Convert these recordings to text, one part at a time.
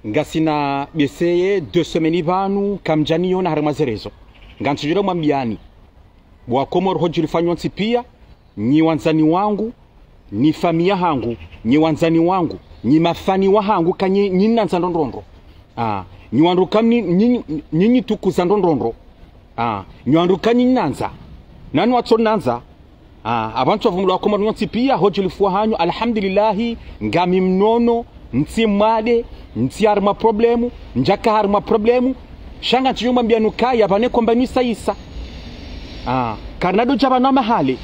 ngasina beseye 2 semaines vanu kamjani yona harma zerezo ngantsujira mwambiani bwa Komoro hojilifanywa pia ni wanzani wangu ni familia hangu ni wanzani wangu ni mafani wa hangu kanye nyina nzandondrondo ni wanduka nyinyi tukuza ndondrondo ni wanduka nyinanza nani watsonanza abantu bavumula wa Komoro pia hojilifwa hanyu alhamdulillah ngami mnono nti mwade nti harma problemu njaka harma problemu shanga nchiyumba mbianukaya vane kombani saisa karnado jabana mahali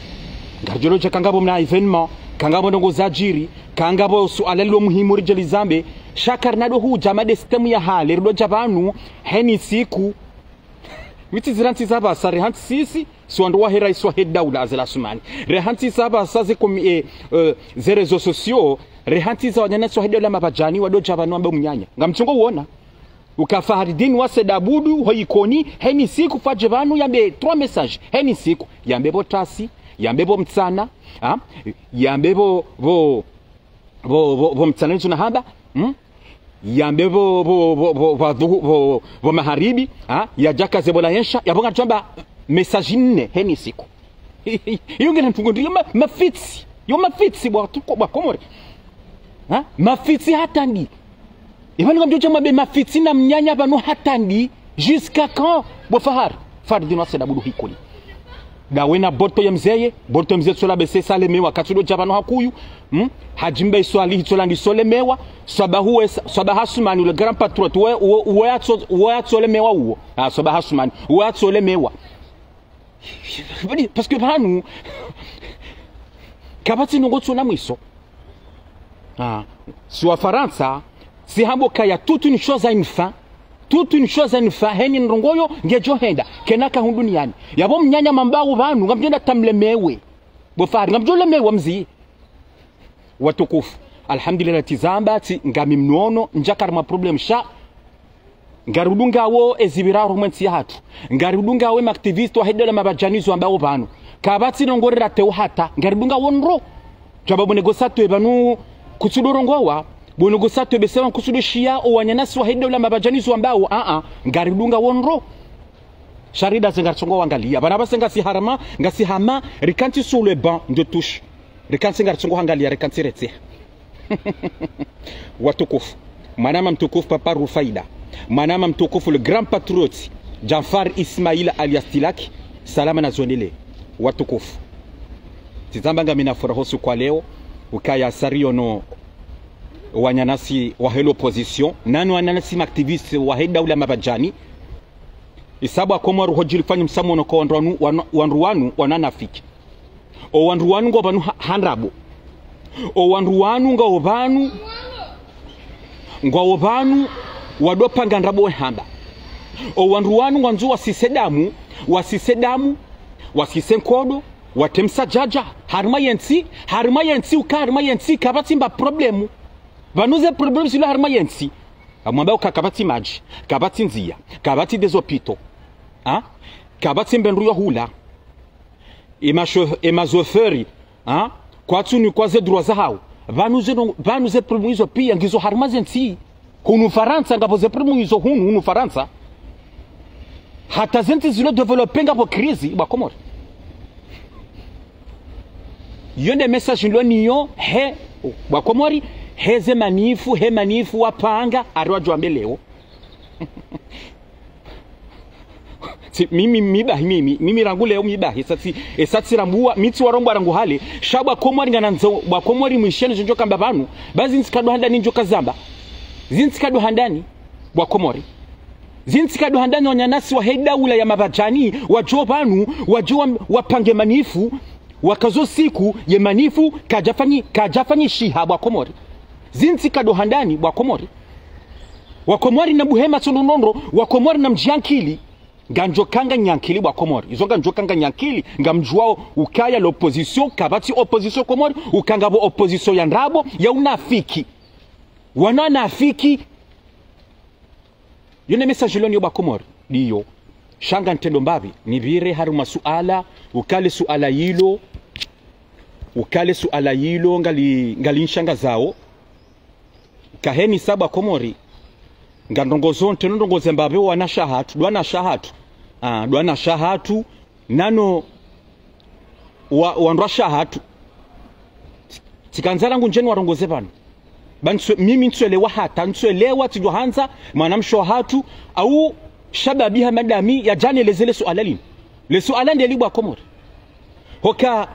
ngarjolo kangabo mna evenement kangabo ndongo zajiri kangabo suala lo muhimu rijali zambe shakarnado hu jamade system ya hali rido jabanu heni siku witi ziranti zaba sare hanti sisi suando wa hera iswa hedawla azela sumani rehanti zaba saze komi zerezo sociaux rehanti za wanyana swa hedawla mabajani wado jabanu ambe mnyanya ngamchungo uona ukafaharidini wase dabudu hoikoni heni siku fajevanu yambe 3 message heni siku yambe botasi yambe bo mtsana yambe bo mtsana nchuna haba yambe bo maharibi ya jaka zebola yensha yabonga chamba message nne heni siku yongena ntungondi mafitsi yo mafitsi bwa tuko bwa Komoro mafitsi hatandi Ibani kwa mjocha mabe mafitsi na mnyanya banu hatandi jusqu'à quand bo fahar fardino aseda budu hikoli da wena borto ya mzeye sola bese sale mewa katudo jabano hakuyu hajimbe swali hitola ndi sole mewa sabahasumani le grand patriote we atsole mewa uo sabahasumani we atsole mewa parce que banu kabati nongotso na mwiso soit Faransa si hambo kaya toute une chose à une fin heni nrongoyo ngejo henda kenaka hunduniani yabo mnyanya mambagu vanu ngamjenda tamlemewe bofari ngamjolemewe mzi watukufu alhamdulillah tizamba ti ngami mnono njakar ma problem sha ngarudunga wo ezibiraro mwensi hatu ngarudunga we activist wa hedela mabajanizo ambao vanu kabati nongorera teu hata ngarudunga wonro jababu negosato ebanu kusudorongowa bonogo sato besewa kusudo shia o wanyanasi wa hedela mabajanizo ambao ngaridunga wonro sharida zengatsongo wangalia bana basenga si harama ngasi hama rikanti sur le banc de touche rikanti ngartsongo wangalia rikanti retse watukufu manama mtukufu papa Rufaida manama mtukufu le grand patriote Jafar Ismail alias Tilaki salama na zonele watukufu tizambanga mina furahosu kwa leo ukaya sariono wanyanasi wa helo opposition nanu wanyanasi activiste wa heda ule mabajani isabu Komoro hojilifanya msamono kwa wanruwanu wananafiki o wanruwanu ngo banu hanrabo o wanruwanu ngo banu wadopanga nrabo hamba o wanruwanu nganzu wasisedamu wasisenkodo watemsa jaja harma yensi ukarma yensi kabatimba problemu banuze problème sur la harma yensi amwambao kakabati maji kabati nzia kabati desopito kabati mbenruyo hula emazoferi kwa tunu kwa ze droit zao banuze problème izo pia ngizo harma yensi hunu Faransa ngapo ze problème izo hunu Faransa hata zenti zilo developer ngapo crise ba Komoro yonde message ndo niyo he ba Komori heze manifu wapanga arwajwa mbeleo mimi rangu leo mibahi esatsi rambua mitsi warombo rangu hale shabwa Komori ngananzo ba Komori mwishene jonjo kamba banu bazi nsikado handani njoka zamba zinsikado handani ba Komori zinsikado handani wanyanasi wa hedaula ya mabajani wajo banu wajo wapange manifu wakazo siku ye manifu kajafanyi shiha ba Komori zinsikado handani ba Komori wakomori na buhema tsononondo wakomori na mjiankili ganjokanga nyankili ba Komori izonga njokanga nyankili ngamjwao ukaya l'opposition kabati opposition Komori ukangabo opposition ya ndrabo ya unafiki wananafiki yone message loni ba Komori diyo shanga ntendo mbavi nibire haruma suala ukale suala yilo ngali nshanga zao kaheni saba Komori ngandongozo ntenondongoze mbabe wana shahatu dwana shahatu nano wandwa shahatu tikanzala ngunjeni warongoze pano mimi ntswelewa hata ntswelewa tijohanza mwanamsho hatu au shababiha madami ya jani lezele suala lini le suala ndeli bwa komori hoka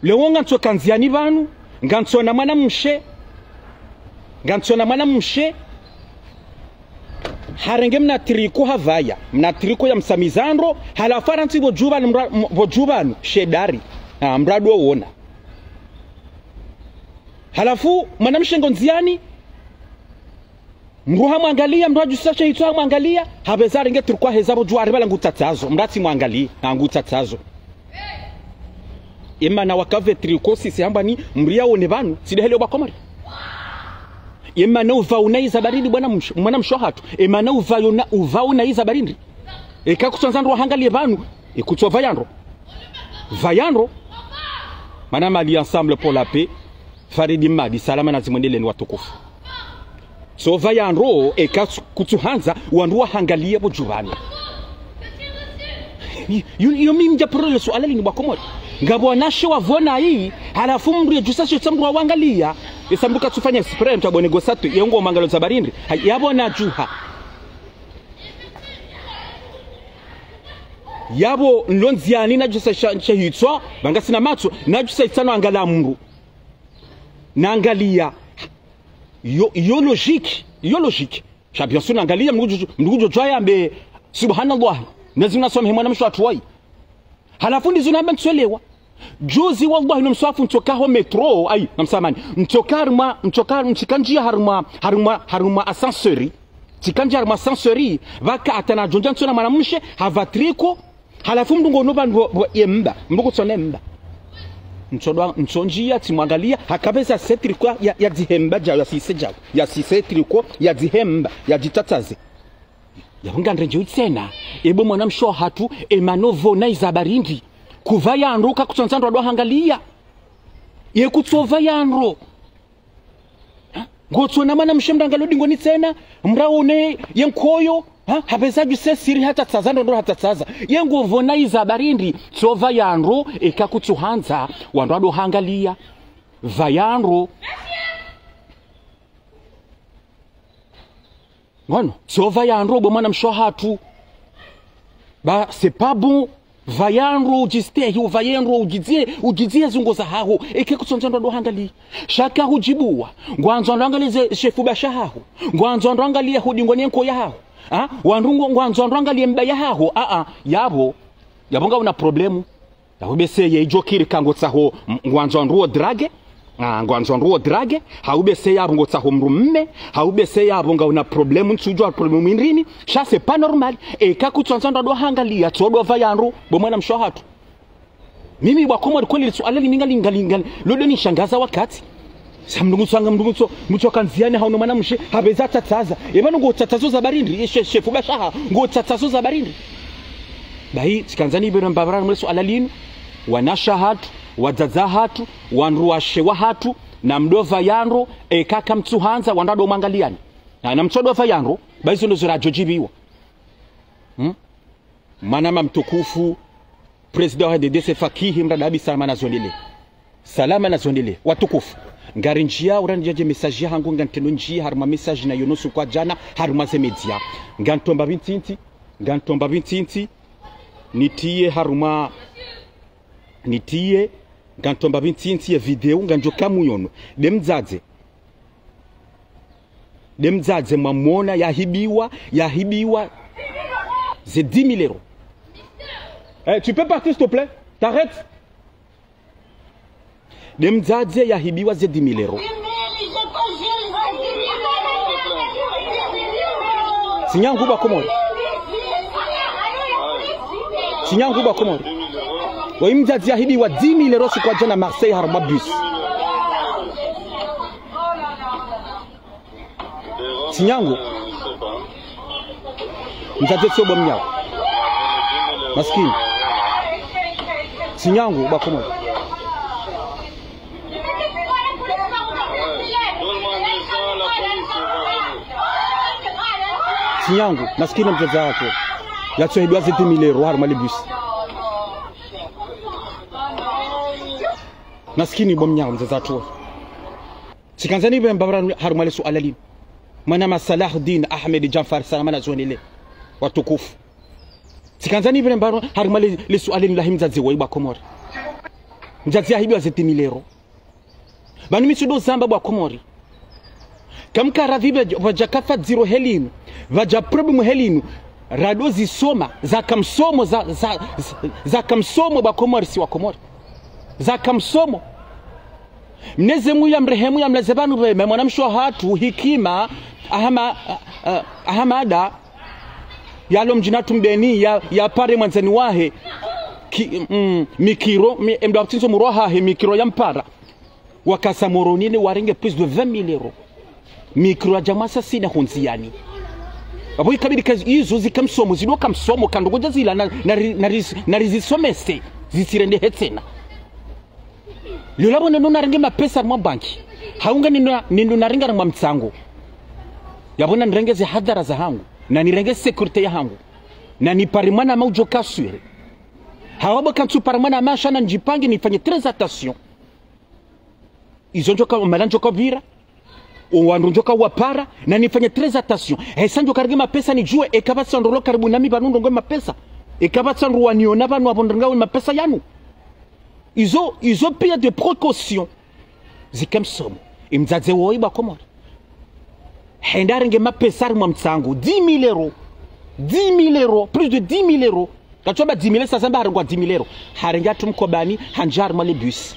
lewonga ntso kanziani banu ngantsona mwana mshe harenge mna triko havaya mna triko ya msamizandro halafara nti bojubanu shedari mradu wona halafu mwanamshe ngonziani mruha mwangalia mraju sacha hitwa mwangalia habezari nge triko hezabo juari bala ngutatazo mrati mwangalia ngutatazo imana wakave triko sisi hamba ni mria wone banu sidehele bakomari imana uvaunaiza barindi mwana mshohatu imana uvaunaiza barindi ekakutsonzandro wahangalie banu ekutso vayandro manama ali ensemble pour la paix faridi madi salama na zimwendele ni watukufu so vayandro ekakutsuhanza wandu wahangalie bojubani yomi mja prole suala lini bakomori ngabo wanashe wavona hii halafu mri jusashe tsamru wangalia isambuka tufanya experiment abone gosatu yengo mangalo za barindi yabona juha yabo nlonziani na jusashe hitwa bangasina matso na jusashe tsano angala mru naangalia yo logique bien sûr naangalia mrujo jaya mbe subhanallah nazina soma mwana msho atwai halafu ndizo namba ntswelewa juzi wallahi nomswafu ntokaho metro ai namsamani ntokar mchikanjia haruma ascenseur tikanja haruma ascenseur vaka atana jonja ntsona mwanamshe havatriko halafu mndungo noba yemba mbugo tsonemba ntsonjia timwangalia hakabeza setriko ya dihemba ya sisetriko ya dihemba ya jitataze yabungandre nje utsena ebo mwanamsho hatu emanovo na izabarindi kuvaya anruka kutsonzandwa dohangalia yekutsova yanro ngotsona mana mshemdangalo dingoni tsena mraone yenkoyo habezaju sesiri hata tsazando ndo hata tsaza yengovo na izabarindi tsova yanro ekakutsuhanza wandwa dohangalia vayanro ngono tsova yanro bo mwana mshohatu ba c'est pas bon vayanro ujistehi uvayenro ujizie zungoza haho ekekutsonzandwa dohangali shaka hujibuwa ngwanzo ndangalize shefu bashaho ngwanzo ndangalie hudingoni enko yaho wandungo ngwanzo ndangalie mbaya haho yabonga una problemu yahubeseye ijokiri kangotsaho ngwanzo ndruo drage haubese yabo ngotsaho mrumme haubese yabo nga una problemu nsujwa problemu indrini sha c'est pas normal ekakutsonzandwa dohangalia tsodo vayanro bomwana mshohatu mimi bakomori kweli swala liningalingalingali lodo ni shangaza wakati samndungu tsanga mndungu mutsokanziani hauna mwana mshe habeza tsatsaza ebano ngotsatsazo za barindi shefu bashaha ngotsatsazo za barindi bai tsikanzani ibero mbabara mweso alalinu wanashahatu wadzadzahatu wanruashewa hatu na mdova yanro ekaka mtsuhanza wandado mangaliani na mtsodova yanro baizo ndo zirajojibiwa manama mtukufu president wa DDC fakihi mradabi salama na zondele watukufu ngari njia uranjaje message yangu nganteno njia haruma message na yonosu kwa jana haruma ze media ngantomba bintinti nitie haruma ngantomba bintinti ya video nganjoka muyono demdzadze mamona yahibiwa c'est 10 000 euros. Tu peux partir s'il te plaît? T'arrêtes? Demdzadze yahibiwa c'est 10 000 euros. Sinyangu ba komori. Wa mdzadze yahibiwa 10 000 euros kwa jana Marseille harma bus. Sinyangu mdzadze sio bomnyao. Maskini. Sinyangu ba komori. tinyangu nasikini mjaza wako ya tsohedwa zeti milero harma le bus nasikini bom nyangu mjaza tu sikanzani be mbabara harma le suala li mana Salahuddin Ahmed Jafar Salamana zonile watukufu sikanzani be mbabara harma le suala li lahimzazi wa iba Komori mjazi ahibwa zeti milero banu misudo zamba bwa Komori kamka radhibe vajakafa zero helinu vaja problem helinu rado zisoma za kamsomo za kamsomo ba Komori si wa Komori za kamsomo mneze muya mrehemu ya mlazebanu beme mwanamsho hatu hikima ahamada yalo mjinatu mbeni ya pare mwanzani wahe mikiro mdawtinso muroha he mikiro ya mpara wakasa moronine warenge plus de 20,000 euros mikro jamasa sina honziani abo ikabiri kazi izo zikamsomo zido kamsomo kandogoja zila na rizisomese zisirende hetsena lolabo neno naringe mapesa mu banki haunga nino naringa na mtsango yabona nirengeze hadhara za hangu na nirenge security ya hangu na niparimana maujo kaswire hawabo kantu parimana mashana njipange nifanye très attention izonjoka malanjoka vira uwandoka wapara na nifanye très attention esanjo karige mapesa nijue ekabatsa ndolo karibu nami banundo ngwe mapesa ekabatsa ruwaniona banu abondanga mapesa yanu izo pia de précaution zikamsomo imzaze woiba Komori hendaringe mapesa mu mtsango 10,000 euros 10,000 euros plus de 10,000 euros kachoba 10,000 sasa mba harengwa 10,000 euros harenga tumkobani hanjar male bus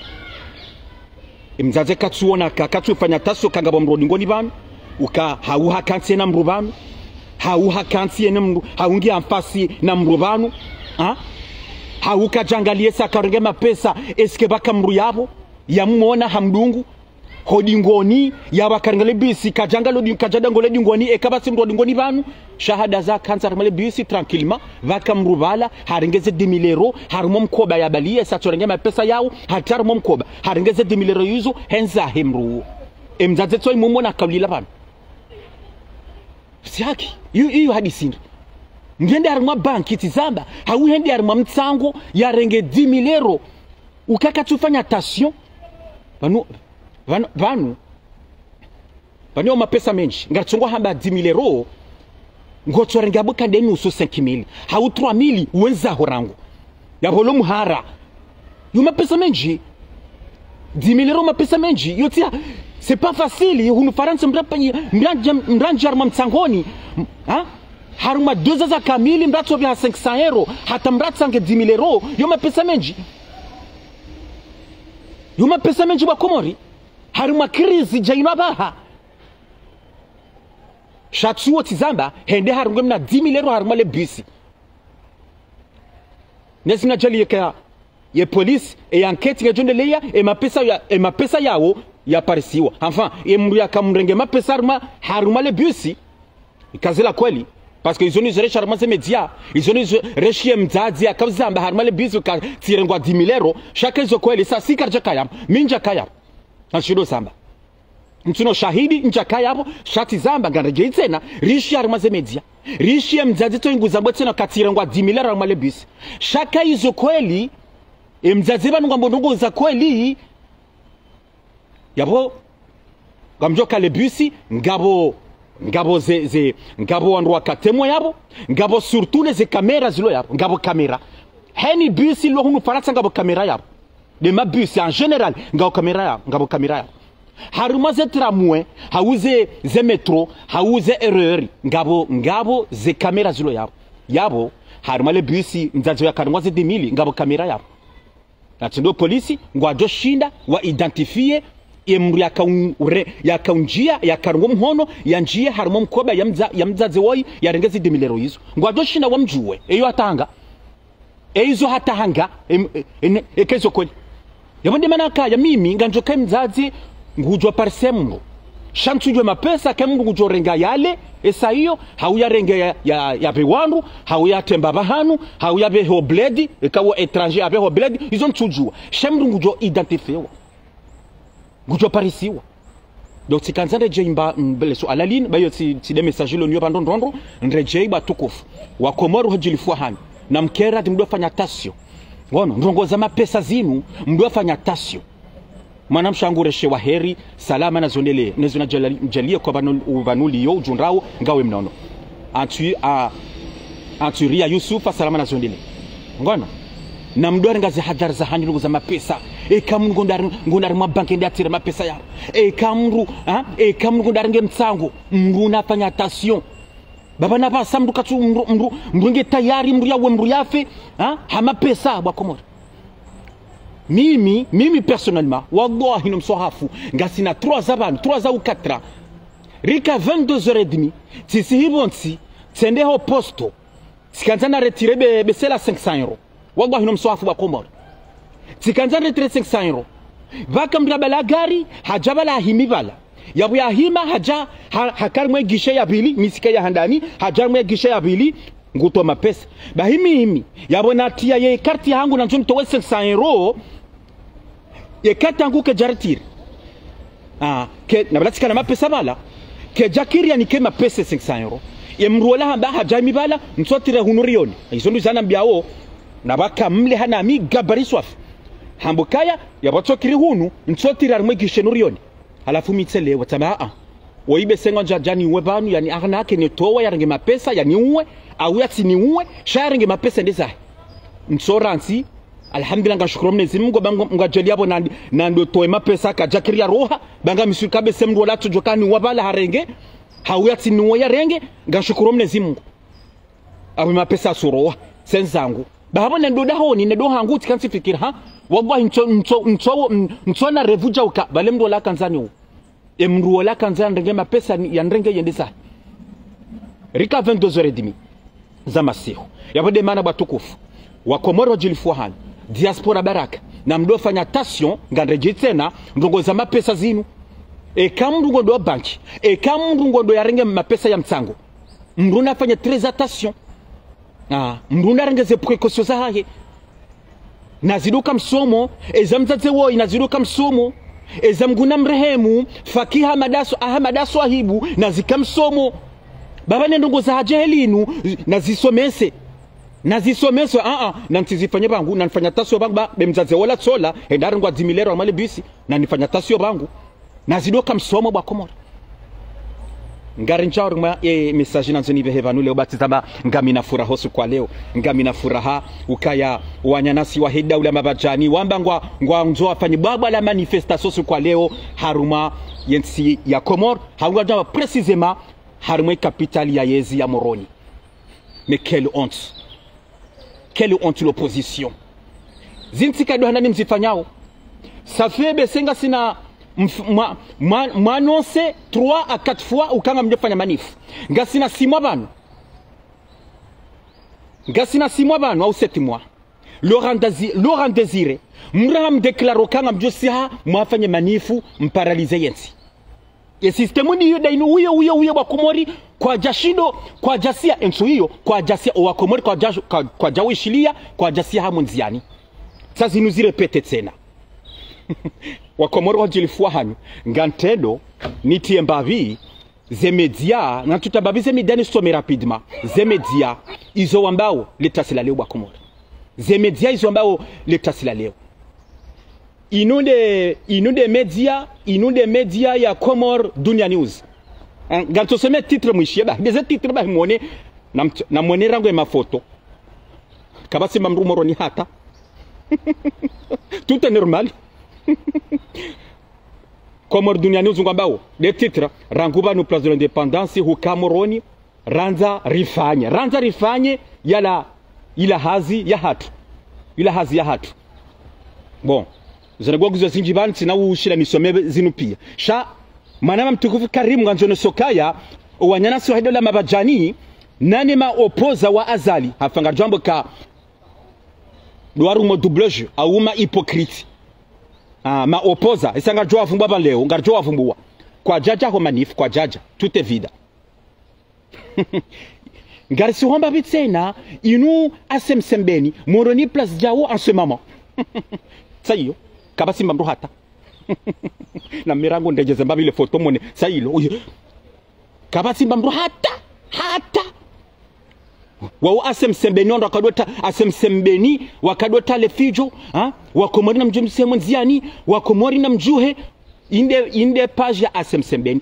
imzaze katsuona kakatufanya taso kangabo mrodi ngoni banu uka hauha kansi na mrubanu hauha kansi na mru haungi amfasi na mrubanu hauka jangalie sakarenge mapesa eske baka mru yabo yamuona hamdungu hodingoni yabakarengale bisi kajangalo kajadangole dingoni ekabasi mrodi ngoni banu shahada za kansa male bisi tranquillement vaka mrubala harengeze 10,000 euros harimo mkoba ya balie satorenge mapesa yao hatari mo mkoba harengeze 10,000 euros yuzo henza hemru emzaze toy mumona kabila banu siaki hiyo hadithi ngende harimo banki tizamba hauhende harimo mtsango yarenge 10,000 euros ukaka tufanya attention vanu mapesa menji ngatsongo hamba 10,000 euros ngotsorenga bukande nusu 5,000 hau 3,000 wenza horangu yabolo muhara yo mapesa menji 10,000 euros mapesa menji yotia c'est pas facile hunu faransa mranja mtsangoni haruma 2 za kamili mratso bya 500 euros hata mratsange 10,000 euros yo mapesa menji ba Komori haruma krizi jaina baha shatsuo tizamba hende harungwe mna 10,000 euros haruma le bisi nesina jali ye police e enquête ngajonde leya e mapesa yao ya parisiwa enfin e mru yakamrenge mapesa haruma le bisi ikazela kweli parce que izoni zeresha haruma ze media izoni reshie mzazi akazamba haruma le bisi ka tirengwa 10,000 euros shaka izo kweli sa sikarja kaya minja kaya nashido samba mtuno shahidi njakaya hapo shati zamba ngaraje tena rishi haruma ze media rishi mzazi to inguzambwe tena katirengwa 10,000 euros haruma le bisi shaka izo kweli mzazi banu ngambongo za kweli yabo gamjoka le bisi ngabo wandu wakatemo yabo ngabo surtout les caméras zilo yabo ngabo kamera heni bisi lo hunu faransa ngabo kamera yabo de ma bisi en général ngabo kamera yabo haruma ze tramway hauze ze metro hauze erreur ngabo ze kamera zilo yabo haruma le bisi nzazo ya kanwa ze 10,000 ngabo kamera yabo atindo polisi ngwajo shinda wa identifier emru yakaunjia yakarungo mhono yanjia harimo mkoba ya mzaze woi yarengezi 10,000 euros hizo ngwajo shinda wamjue eyo atanga eizo hatahanga ekezo kweli yabonde manaka ya mimi nganjoka mzazi ngujwa parsembo shantujwe mapesa kemungu ngujorenga yale esa hiyo hauya renge ya bewandu hauya temba bahanu hauya beho bledi ekawo étranger abeho bledi izo ntujua shemru ngujo identifiewa ngujo parisiwa donc tikanza rejei mba mbele so alalin bayo ti de message lo nyo bandondrondo rejei ba tukufu wa Komoro hajilifua hani na mkera mdo fanya tasio ngono ndongoza mapesa zinu mdo fanya tasio mwana mshangureshe wa heri salama na zonele nezuna jalia kwa vanuli yo junrao ngawe mnono anturia Yusufa salama na zonele ngono na mdware ngazi hadar za hani nguza mapesa kamru ngondari mabanke ndatira mapesa yao kamru ngondari ngemtsango mru nafanya tasio baba na pasa mru katu mru nge tayari mru yawe mru yafe hama pesa bwa Komoro. Mimi personnellement wallahi no msohafu ngasina 3 ou 4 rika 22h30 tisi hibonsi tsende ho posto sikanza retire be sela 500 euros wallahi no msohafu bwa Komoro sikanza retire 500 euros vaka mrabala gari hajabala himibala yabu ya hima haja hakarmwe gishe ya bili misika ya handani hajarmwe gishe ya bili nguto mapesa bahimi yabona tia ye karti yangu na njum towe 500 euros ye katangu ke jartir ke na balatika na mapesa bala ke jakiria ni ke mapesa 500 euros ye mruola hamba hajami bala msotire hunurioni isondu sana mbiao na baka mle hana mi gabariswaf hambukaya yabatokiri hunu msotire armwe gishe nurioni alafu mitsele watama oibe sengo jajani webanu yani arna ke ne towa yarange mapesa yani uwe au yati ni uwe sharinge mapesa ndeza msoransi alhamdulillah ngashukuru Mwenyezi Mungu ngajelia hapo na ndo toe mapesa ka jakiria roha banga misukabe semndo la tujokani wabala harenge au yati ni uwe yarenge ngashukuru Mwenyezi Mungu abu mapesa suroha senzangu babo ndo daho ni ndo hangu tikansi fikira wallahi ncho na revuja uka bale mndo la kanzani u mruo la kanzani ndenge mapesa ya ndenge yendesa rika 22h30 za masihu yabode mana batukufu wa Komoro jilifua hani diaspora baraka na mdo fanya tasyon ngandreje tena ndongo za mapesa zinu kamundu ngondo banki kamundu ngondo yarenge mapesa ya mtsango mruna fanya très attention mruna rengeze precaution za haye naziduka msomo ezamzaze wo inaziduka msomo ezamguna mrehemu fakiha madaso ahibu nazika msomo baba ndongo za hajelinu nazisomese na ntizifanye bangu na nifanya tasio bangu ba bemzaze wala tsola endari ngwa 10,000 amale bisi na nifanya tasio bangu nazidoka msomo bwa Komoro ngari nchauruma message nanzo nibehevanu leo batizaba ngamina furaha hosu kwa leo ngamina furaha ukaya wanyanasi wa heda ule mabajani wamba ngwa nzo afanye baba la manifestation su kwa leo haruma yensi ya Komoro hangwa jamba précisément haruma capitale ya yezi ya Moroni. Mais quelle honte l'opposition. Zintika do hanani mzifanyao. Ça fait besenga sina m'annonce 3 à 4 fois ukanga mjofanya manif. Ngasina 6 mois banu. Ngasina 6 mois banu au 7 mois. Laurent Désiré mraham déclare ukanga mjosiha mwafanye manifu mparalize yensi. Ye systemu ni yu dainu uyo wa Komori kwa jashido kwa jasia enso hiyo kwa jasia wa Komori kwa jawishilia kwa jasia hamunziani sasa nuzirepete tena wa Komori wajilifua hanyu ngantedo nitie mbavi ze media na tutababize midani some rapidement ze media izo wambao letasila leo wa Komori ze media izo wambao letasila leo inude media ya Komoro Dunia News ganto seme titre mwishie ba des titres ba mwone na mwone rango ya mafoto kabasi mamrumo ni hata tout est normal Komoro Dunia News ngambao des titres ranguba no place de l'indépendance hu Cameroon ranza rifanye ila hazi ya hatu bon zanagwa guzo zinjibani tina ushila nisome zinu pia sha manama mtukufu Karimu nganjono sokaya wanyana so hedola mabajani nani ma opoza wa azali hafanga jambo ka duarumo doublage au ma hypocrite ma opoza isanga joa vumbwa ba leo ngarjoa vumbwa kwa jaja ho manif kwa jaja tout est vide ngari si homba bitsena inu asemsembeni moroni place jao en ce moment ça y est kabasi mamro hata na mirango ndejeze mbabi ile foto mone sailo kabati mbamro hata wao asemsembeni ndo akadota asemsembeni wakadota le fijo wakomori na mjumse mwenziani wakomori na mjuhe inde page ya asemsembeni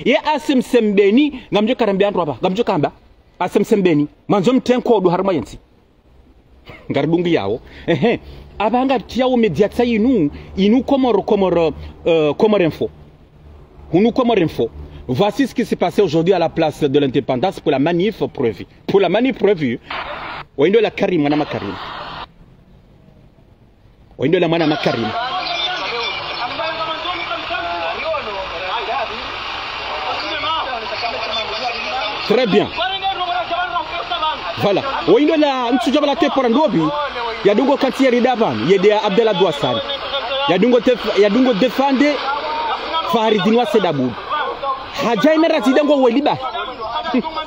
ye asemsembeni ngamjo karambia ndo hapa ngamjo kamba asemsembeni manzo mtenko do harma yensi ngarbungi yao abanga tiao mediatsa inu Comore info hunu Comore info. Voici ce qui s'est passé aujourd'hui à la place de l'indépendance pour la manif prévue. Pour la manif prévue, oindo la Karim wana makarim. Oindo la mwana makarim. Très bien. Voilà. Oindo la ntujaba la tepora ndobi. Yadungo kantieri davan, yede Abdallah Douassane. Yadungo defende Faridinwa Sedabou. Hajaina razida ngo weliba.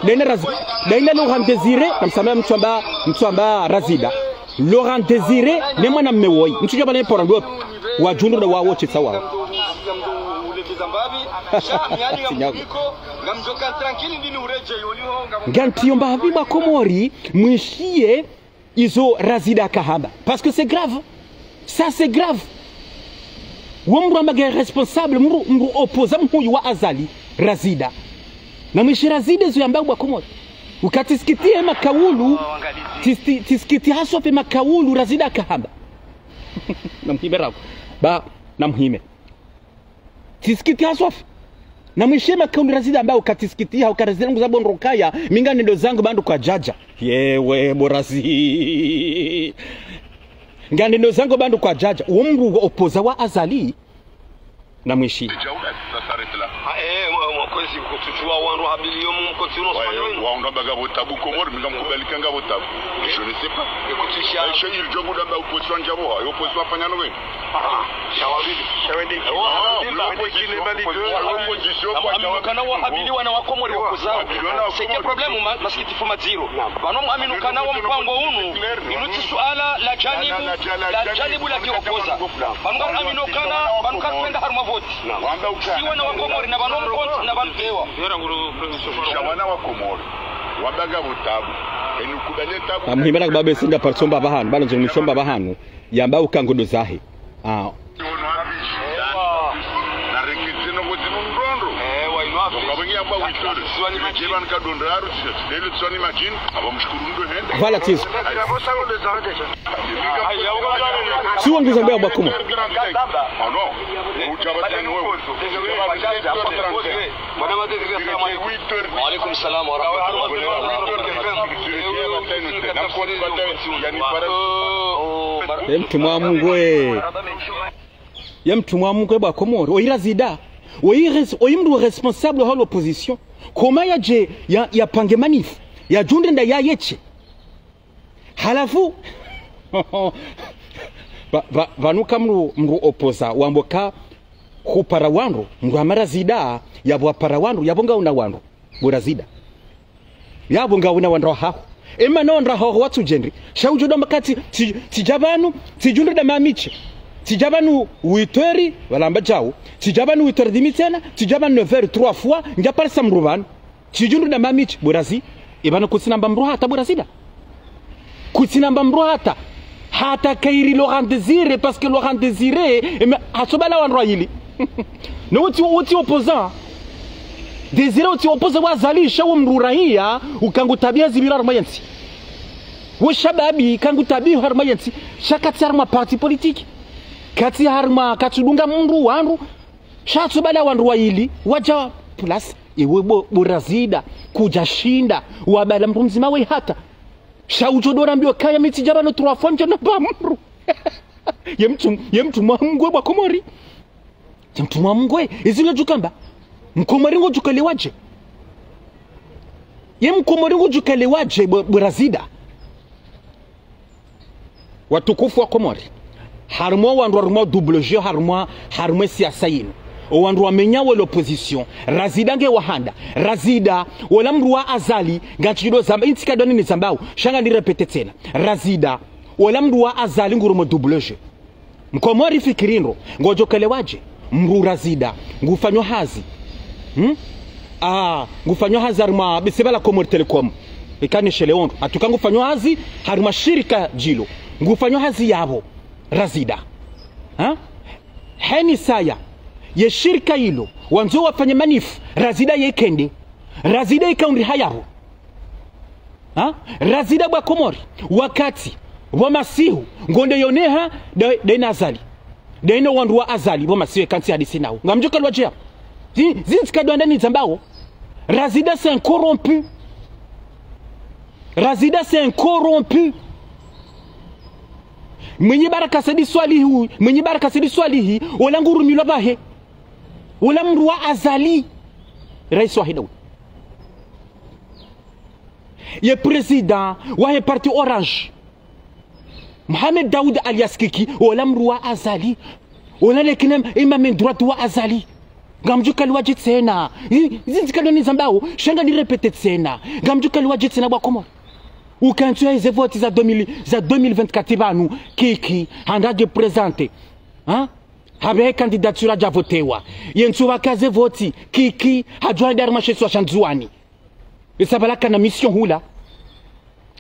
Daina Laurent Désiré, comme ça même mtsamba razida. Laurent Désiré ne mwana mmewoi. Mtuja bale pora ndo wa jundu na wa woche sawa. Ganti mbabi ba Komori mwishie izo razida kahamba parce que c'est grave. Ça c'est grave. Wamru ambaye responsable mru opposa mhuyu wa azali razida na mwishi razida zo yamba kwa Komori ukatisikitie makaulu tisikiti hasope makaulu razida kahamba namhime rako ba namhime tisikiti hasope na mwishi makaulu razida ambao ukatisikitia ukarazida nguza bonrokaya minga nendo zangu bandu kwa jaja yewe borazi ngande ndo zangu bandu kwa jaja umru opposa wa azali na mwishi je ne sais pas. Écoute, il joue dans l'opposition de Jabo, l'opposition à Fanyanoé. C'est quel problème parce qu'il faut maziro. Banom aminu kana wa mpango unu inuti suala la janibu la kiopoza. Banom aminu kana banuka kwenda harma vote. Siwa na wakomori na banom kont na bantewa. Shabana wa Komori. Wabaga butabu. Amhimera babe sinda parsomba bahanu balo nzomishomba bahanu yamba ukangodo zahe voilà tizo si on ngizambia bakuma Waalaikum salam wa rahmatullahi Yemtumwa Mungu ba Komori oirazida oimru responsable de l'opposition koma ya pange manif ya junde nda ya yeche halafu vanuka mru opoza wamboka kupara wandu mru amarazida yabwa para wandu yabonga una wandu burazida yabonga una wandu haho ema no ndra haho watu jendri shaujodo makati tijabanu tijunde da mamiche tijabanu 8h walamba jao tijabanu 8h tena tijabanu 9h 3 fois njapal samruban tijundu da mamiche burazi ibana kusinamba mru hata burazida kusinamba mru hata kairi Laurent Désiré parce que Laurent Désiré asobala wandu yili no uti opposant Désiré uti opposant wazalisha umrurahia ukangutabia zibira armayensi wo shababi kangutabia armayensi shakati arma parti politique kati harma katudunga mundu wandu shatubala wandu wayili waja plus iwe burazida kuja shinda wabala mtu mzima we hata shauchodora mbio kaya miti jabano 3 fois mchana ba mru yemtu mwamngwe ba Komori yemtu mwamngwe izile jukamba mkomori ngo jukalewaje yemkomori ngo jukalewaje burazida watukufu wa Komori harmo wandu double jeu harmo siasa yinu wandu wamenyawe l'opposition razida nge wahanda razida wala mru wa azali ngachido zamba intika doni ni zambao shanga ni repete tena razida wala mru wa azali ngurumo double jeu mkomori fikirino ngojo kalewaje mru razida ngufanywa hazi ngufanywa hazi harima bisebala Comor Telecom ikanishe leondo atukangu fanywa hazi harima shirika jilo ngufanywa hazi yabo razida heni saya ye shirika hilo wanzo wafanye manifu razida yekende razida ikaundri hayabo razida bwa Komori wakati wa masihu ngonde yoneha de nazali de ino wandu wa azali wa masihu kansi hadisi nao ngamjoka lwajea zinzikadwa ndani zambao razida c'est un corrompu razida c'est un corrompu mwenye baraka sedi swalihi wala ngurumilwa bahe wala mru wa azali rais wa hidawu ye president wa he parti orange Mohamed Daoud alias Kiki wala mru wa azali wala lekinem imam droit wa azali ngamjuka liwaje tsena zinzikalo ni zambao shanga ni repete tsena ngamjuka liwaje tsena bwa Komori ukantua hizo voti za 2024 banu Kiki handaje presente habe candidature ja votewa yensu wakaze voti Kiki hajwa dar masheso shanzuani isabalaka na mission hula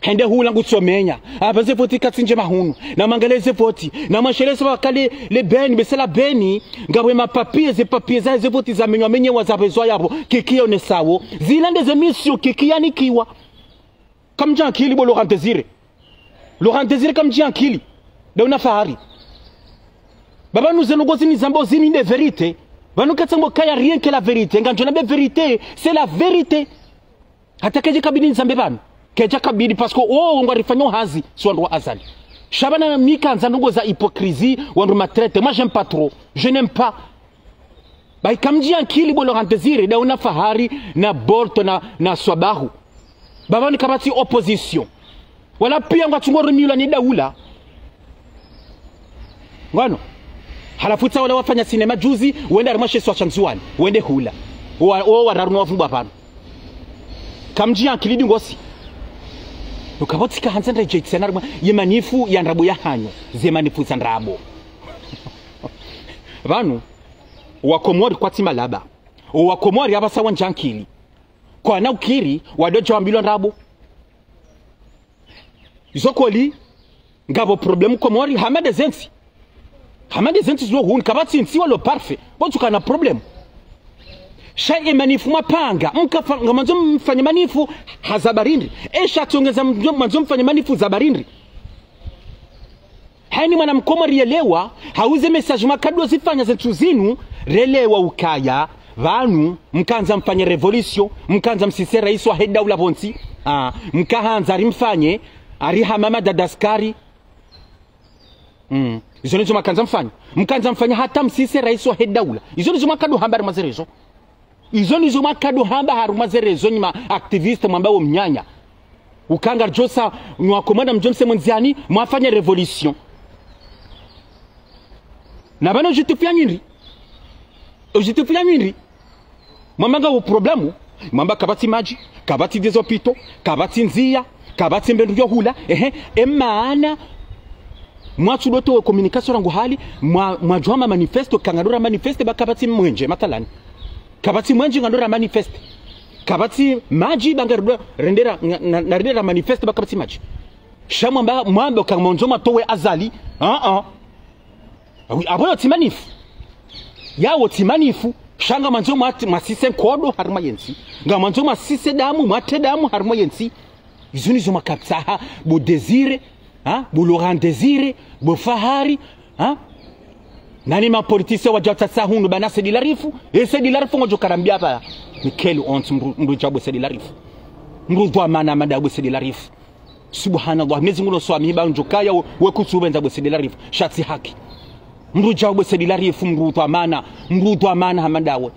hende hula ngutsomenya abaze voti katsinje mahunu na mangaleze voti na mashelese wakale le beni besela beni ngabwe mapapier za voti za menywa menye wazabezo yabo Kiki yone sawo zilande ze mission Kiki yanikiwa kamja akili bo Laurent Désiré kamja akili da una fahari baba nous allons gozi ni zambo zini de vérité banu katsambo kaya rien que la vérité nganjo na be vérité c'est la vérité hata keje kabidi nzambe banu keja kabidi parce que ngwari fanyo hazi swando azali shabana mikanza ndugo za hypocrisie wandu matraite moi j'aime pas trop je n'aime pas bai kamji akili bo Laurent Désiré da una fahari na Borto na Swabahu baba ni kabati opposition wala pia ngwatungoro mila ni daula ngano halafuta wala wafanya sinema juzi uende arimashe swa chanzuani uende hula wararuno wafungwa pano kamji akilidi ngosi ukabotika hanzenda jetsena rima yemanifu ya ndrabo ya hanyo zemanifu za ndrabo banu wa Komori kwa timalaba wa Komori abasawa njankili kwa na ukiri wadojo ambilo ndrabo izokoli ngabo problem Komori hamade zensi zo hun kabati nsi walo parfait botuka na problem shay manifu mapanga mkafanga manzo mfanye manifu hazabarindri tongeza manzo mfanye manifu zabarindri hani mwana Mkomori yelewa hauze message makado zifanya zentu zinu relewa ukaya vanu mkanza mfanye revolution mkanza msise rais wa heda ula bonsi mkahanza rimfanye ari hamama dadaskari izo nizo makanza mfanya hata msise rais wa hedaula izo nizo makado hamba mazerezo izo nizo makado hamba harumazerezo nyima activiste mwambao mnyanya ukanga josa mwakomanda mjomse mwenziani mwafanya revolution na bana jitifia nyinri mwamanga u problemu mwamba kabati maji kabati des hôpitaux kabati nzia kabati mbendu yo hula maana mwatu doto wa communication rangu hali mwajoma manifesto kangadora manifeste bakabati mwenje matalani kabati mwenje ngandora manifeste kabati maji bangarudwa rendera manifeste bakabati maji shamwamba mwambo kamonjoma towe azali aboyo timanifu yawo timanifu shanga manzo masise kodo harma yensi nga manzo masise damu mate damu harma yensi izuni zo makatsaha bo Désiré bo Laurent Désiré bo fahari nani ma politicien wajata sahunu bana Sedi Larifu Sedi Larifu ngojo karambia pa Mikel ont mru jabo Sedi Larifu mru dwa mana madabo Sedi Larifu subhanallah mezi ngulo swami ba njokaya wekutubenza bo Sedi Larifu shati haki mru jabo Sedi Larifu mru dwa mana hamadawe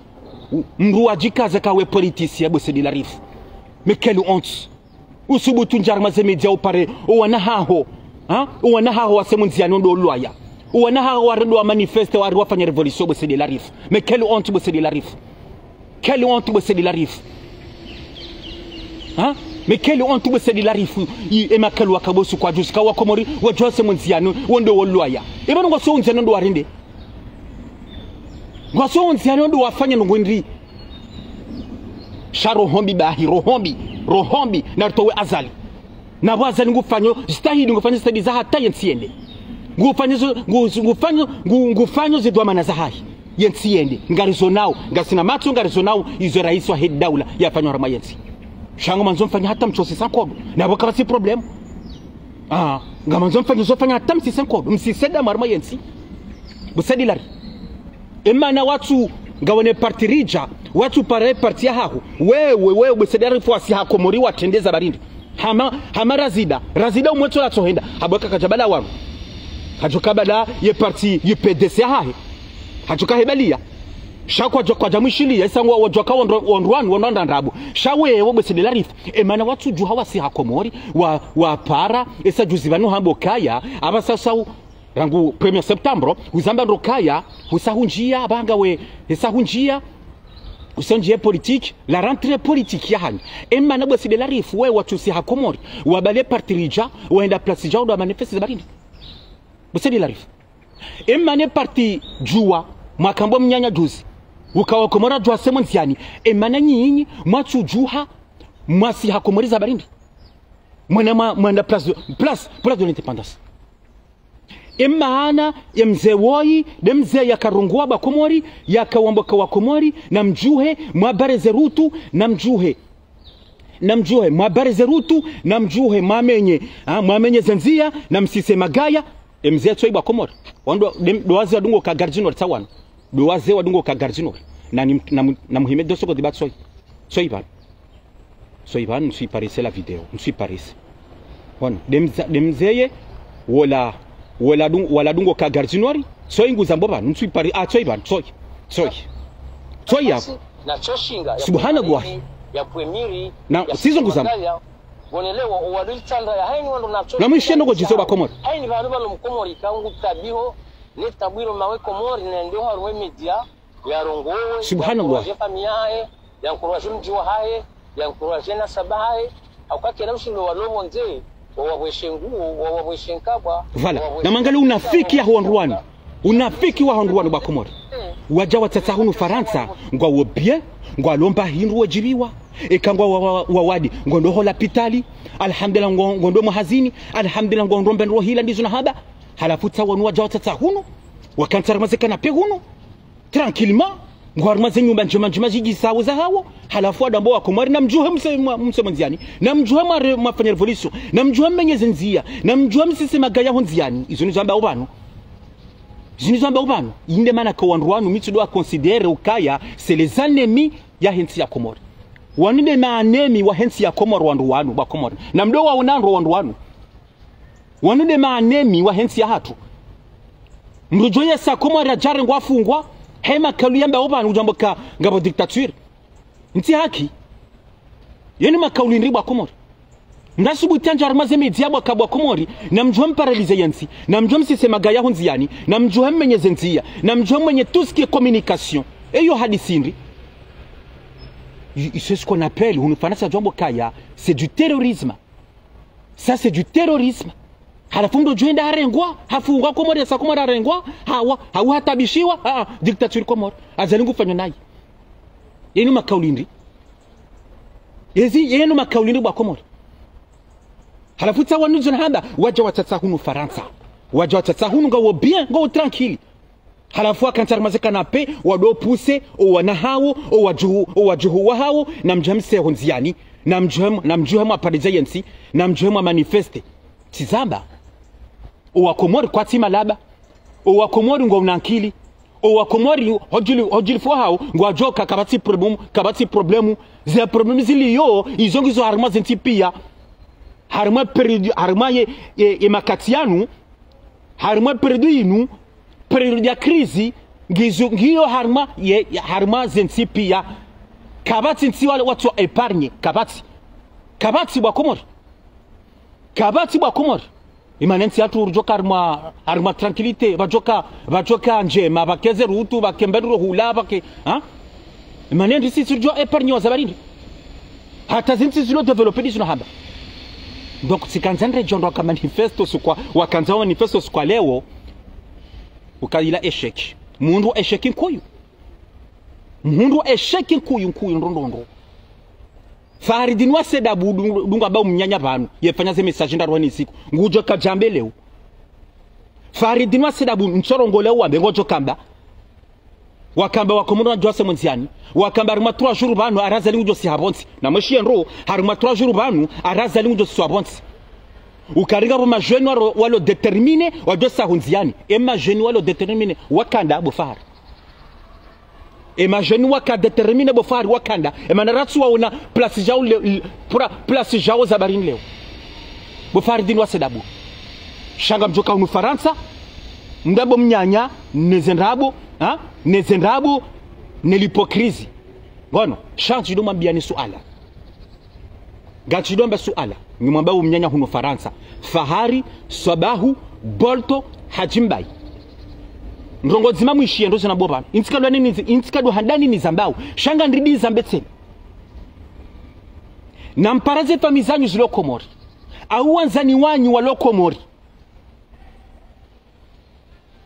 mru ajikaza kawe politicien bo Sedi Larifu Mikel ont usubutu njarma zemedia upare wanahaho wasemunziano ndo loya wanahaho warendo wa manifeste wari wafanya revolution bo Sedi Larifu mais quelle honte bo Sedi Larifu mais quelle honte bo Sedi Larifu emakelu wakabosu kwa jusika wa Komori wajose munziano wondo loya ibano ngo so unzano ndo warinde Ngwaso nziani ndo wafanya ngwendri. Sharo hombi bahi rohombi na towe azali. Na waza ngufanyo stahidi ngufanya stadi za hata yensiende. Ngufanyo zidwa mana za hai. Yensiende ngarizo nao ngasina matu ngarizo nao izo rais wa head daula yafanywa rama yensi. Shango manzo mfanya hata mchosi sankodo na boka basi problem. Ngamanzo mfanya hata msi sankodo msiseda marma yensi. Busadi lari. Emana watu ngawane parti rija watu pare parti hahu wewe busedari fuasi hakomori watendeza barindi hama razida umweto la tohenda haboka kajabala waru hajokabala ye parti ye PDC hahe hajoka hebalia shakwa kwa jamushilia isangwa wajoka wonrwan wonanda ndabu shawe busedari emana watu juha wasi hakomori wa para esa juzibano hambo kaya abasasa rangu 1er Septembre uzamba rokaya usahunjia abanga we esahunjia usanjie politique la rentrée politique yahani emana bwesi de la rifu we watu si hakomori wabale partirija waenda place jao do manifeste barindi bwesi de la rifu emane parti jua makambo mnyanya juzi ukawa komora jua semonziani emana nyinyi mwachu juha mwasi hakomori za barindi mwenda place de l'indépendance. Emana ya mzee woi de mzee ya karungua bakomori ya kawamboka wakomori na mjuhe mwabareze rutu na mjuhe mwabareze rutu na mjuhe mwamenye zenzia na msise magaya mzee tsoi bakomori wando doaze wadungo ka gardino tsawano doaze wadungo ka gardino na muhimed dosoko dibat tsoi ban nsi parese la video nsi parese wana de mzee wala dungo ka gardinori so inguza mboba ntwi pari soy ya na choshinga subhanallah ya premieri na sizonguza bonelewa wadilitanda ya haini wando na na mwishendo ko jisoba komori haini vandu balo mkomori kaungu tabiho ne tabwiro mawe komori na ndio harwe media ya rongowe subhanallah ya famiae ya nkurwaje mjiwa hae ya nkurwaje na sabahe akake na mshindo walomo nzee Vala na mangali unafiki ya Honduani unafiki wa Honduani bakomori waja watatahunu Faransa ngwa wobie ngwa lomba hindu wajiriwa ekangwa wawadi ngondo hola pitali alhamdulillah ngondo mahazini alhamdulillah ngondo mbendo hila ndizo na haba halafu tawanu waja watatahunu wakantarmazeka na pehuno tranquillement ngwarma zenyu banjuma jigisawo za hawo halafu adambo wakomari na mjuhe msemanziani na mjuhe mafanya revolution na mjuhe mmenyeze nzia na mjuhe msisi magaya honziani izo nizo amba ubano inde mana kwa wanruanu mitsudo a considere ukaya c'est les ennemis ya hensi ya Komori waninde na enemi wa hensi ya Komori wanruanu bakomori na mdo wa unanro wanruanu waninde na enemi wa hensi ya hatu mrujoye sa Komori ajare ngwafungwa hema kaluyamba obana ujamboka ngabo dictature nti haki yeni makauli ndibwa Komori ndasubu tanja armaze media bwa kabwa Komori na mjua paralize yansi na mjua msise magaya honziani na mjua mmenye zenzia na mjua mmenye tout ce qui est communication eyo hadisindri c'est ce qu'on appelle unufanasa jambo kaya c'est du terrorisme ça c'est du terrorisme halafu ndo joenda arengwa hafungwa Komori sa Komori arengwa hawa hatabishiwa dictature Komori azalingu fanywa nayi yenu makaulindi yenu makaulindi bwa Komori halafu tawa nuzo na handa waja watatahunu Faransa waja watatahunu ngawo bien ngawo tranquille halafu akantarmazeka na pe wado puse o wanahawo o wajuhu wahawo na mjamse honziani na mjuhemu aparizayensi na mjuhemu manifeste tizamba o wakomori kwa tima laba o wakomori ngo unankili o wakomori hojili fo hao ngo ajoka kabati problemu ze problemu zili yo izongizo harma zenti pia harma perdu harma ye makatianu harma perdu inu perdu ya krizi ngiyo harma zenti pia kabati nti wale watu epargne kabati bwa Komori imanenti atu urjoka harma tranquilité bajoka njema bakeze rutu bakembedro hula bake imanenti sisi urjo epargne wazabarindi hata zinti zilo developer dizo haba donc sikanzandre jondo ka manifesto sukwa wakanza manifesto sukwa leo ukaila eshek mundu eshek nkoyu mhundu esheki nkuyu ndondo fahari dinwa seda budu dunga ba umnyanya banu yefanya ze message ndarwani siku ngujo kajambe leo fahari dinwa seda budu nchorongole uambe ngojo kamba wakamba wakomuno jose mwenziani wakamba rima 3 jours banu arazali ujo si habonsi na mashie nro harima 3 jours banu arazali ujo si habonsi ukaringa bo majeni walo determine wajo sa hunziani e majeni walo determine wakanda abo fahari e majeni waka determine bo fahari wakanda e manaratu waona place jao place jao za barini leo bo fahari dinwa sedabu shanga mjoka unu Faransa ndabo mnyanya nezendrabo nezendrabo nelipokrisi ngono change doma biani suala gachidomba suala nyumamba umnyanya huno Faransa fahari sabahu bolto hajimbai ndongo zima mwishie ndo zina boba intikadwa nini intikadwa handani ni zambao shanga ndidi zambetse na mparaze famizanyu zilo Komori au wanzani wanyu walo Komori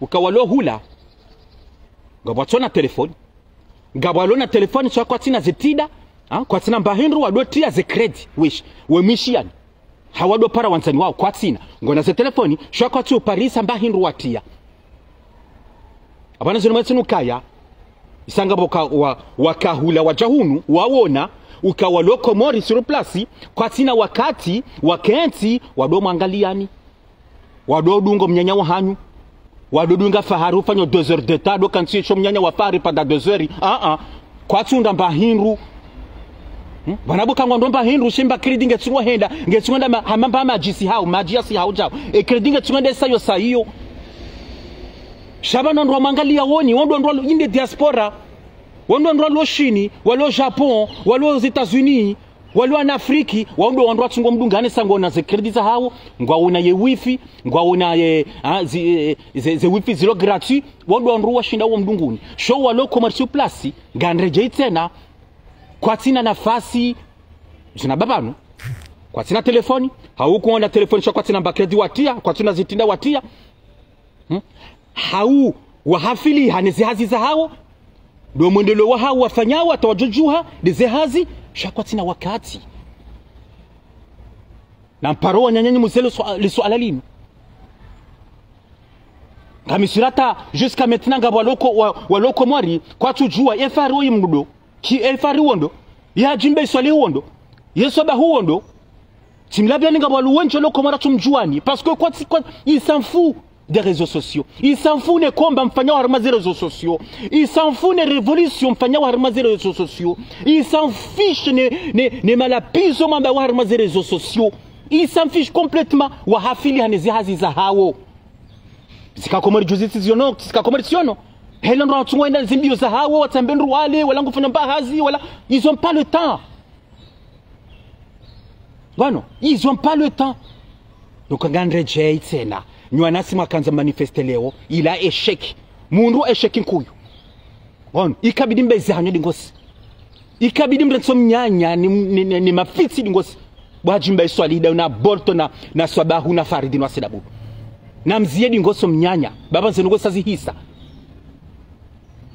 ukawalo hula ngabwatona telefoni ngabwalona telefoni so kwa tina zetida kwa tina mbahindu wadotia ze credit wish we mishiani hawado para wanzani wao kwa tina ngona ze telefoni so kwa tu Paris mbahindu watia abana zino mwetinu kaya isanga boka wakahula wajahunu wawona ukawalo Komori sur place kwa tina wakati wakenti wado mwangaliani wado dungo mnyanya wa hanyu wadudunga fahari ufanyo 2 heures de temps do kansi chomnyanya wa fahari pada 2 heures kwa tunda mbahinru banabuka ngondo mbahinru shimba credit ngetsungo henda ngetsungo nda hamamba majisi hao majisi hao jao e credit ngetsungo nda sayo sayo shabana ndo mangalia woni wondo ndo inde diaspora wondo ndo lo Chini walo Japon walo Etats-Unis walo na Afriki wondo ndo tsungo mdungane sango na ze credit za hao ngwaona ye wifi ngwaona ye ze wifi zilo gratuit wondo ndo washinda wo mdunguni show walo commercial place ngandreje tena kwa tina nafasi zina babanu kwa tina telefoni haukuona telefoni kwa tina bakredi watia kwa tina zitinda watia hau wahafili hanezi hazi za hao do mwendelo wa hao wafanyao atawajujuha dizehazi shakwa tina wakati na mparo wanyanyanyi muzelolisuala lino kamisirata jusqu'à maintenant ngabo waloko mwari kwa tujua efari oyi mdudo ki efari wondo ya jimbe swali wondo yeso ba wondo timlabia ngabo waluwenjo loko mara tumjuani parce que quoi il s'en fout des réseaux sociaux il s'en fout ne komba mfanya wa harma réseaux sociaux il s'en fout ne révolution mfanya wa harma réseaux sociaux il s'en fiche ne malapizo mamba wa harma réseaux sociaux il s'en fiche complètement wa hafili hanezi hazi za hao zikakomori juzizi ziono zikakomori siono hela ndo tungwenda zimbio za hao watambendu wale wala ngufanya bahazi wala ils ont pas le temps bano ils ont pas le temps donc ngandre jay tena nyanasi makanza manifeste leo ila esheki mundu esheki nkuyu bano ikabidi mbeze hanyo dingosi ikabidi mrenso mnyanya ni mafiti dingosi bwajimba swalida na bolto na swabahu na faridi na sedabu na mziedi ngoso mnyanya baba nzengo sazi hisa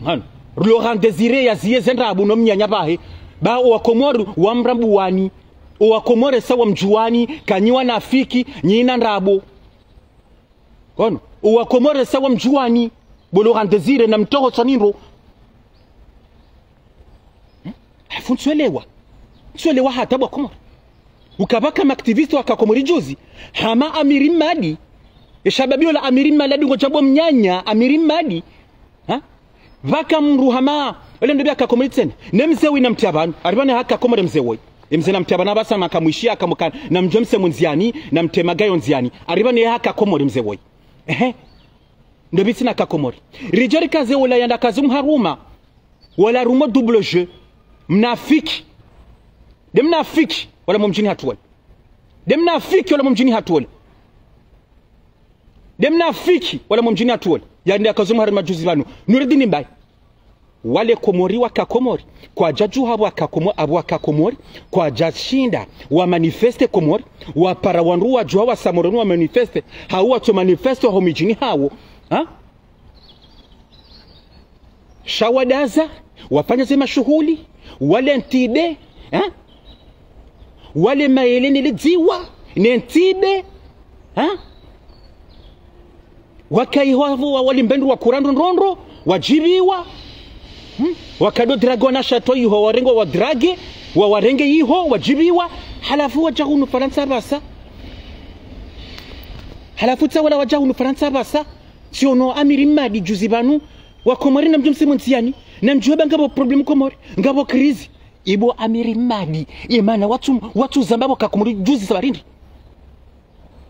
hano Laurent Désiré yaziye zendrabu no mnyanya bahe ba wa Komori wa mrambuwani wa Komori sawa mjuani kanyiwa na afiki nyina ndrabu hano wa Komori sawa mjuani bo Laurent Désiré na mtoho tsaniro hafunsuelewa suelewa hata bwa Komori ukabaka maktiviste wa Komori juzi hama Amiri Madi eshababio la Amiri Madi ngochabo mnyanya Amiri Madi vaka mruhama ele ndobya Komori tena nemzewi na mtyabana aribane haka Komori mzewi mze na mtyabana basa makamwishia akamukana na mjomse munziani na mtemagayo nziani aribane haka Komori mzewi ndobitsina ka Komori rijori kaze wala yanda kazum haruma wala rumo double jeu mnafiki demnafiki wala mumjini hatuwala demnafiki wala mumjini hatuwala demnafiki wala mumjini hatuwala yandi akazuma harima juzi banu nuridini mbai wale Komori waka Komori kwa jaju habu waka Komori kwa jashinda wa manifeste Komori wa parawanru wa juwa wa samoronu wa manifeste hawa to manifeste wa homijini hawo shawadaza wafanya zema shughuli wale ntibe wale maeleni lidziwa nentibe wakaihoa wale mbendu wa kurando nrondo wajibiwa wakado dragona shato iho warengo wa drage wa warenge iho wajibiwa halafu wajahunu Faransa basa halafu tawala wajahunu Faransa basa siono Amiri Madi juzi banu wa Komori na mjumse mwenziani na mjueba ngabo problem Komori ngabo krizi ibo Amiri Madi imana watu zambabo kakomori juzi sabarindi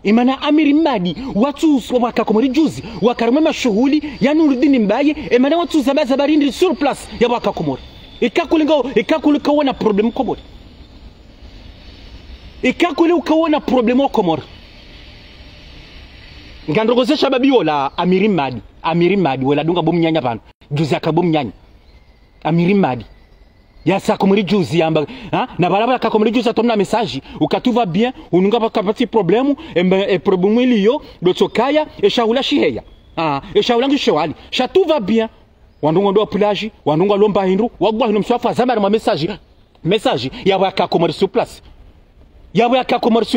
imana Amiri Madi watu wakakomori juzi wakarumema shughuli ya Nuruddin Mbaye imana watu zambabo sabarindi sur place ya wakakomori ikakulika wana problem Komori ikakulika wana problem Komori ngandrogoze shababi wala Amiri Madi wala dunga bomu nyanya pano juzi akabomu nyanya Amiri Madi yasa komori juzi yamba na barabara kakomori juzi atomna message ukatuva bien ununga bakapati problemu problemu iliyo dotokaya eshaula shiheya eshaula ngishwali shatuva bien wandunga ndo plage wandunga lomba hindu wagwa hino mswafa zamara ma message yawe akakomori sur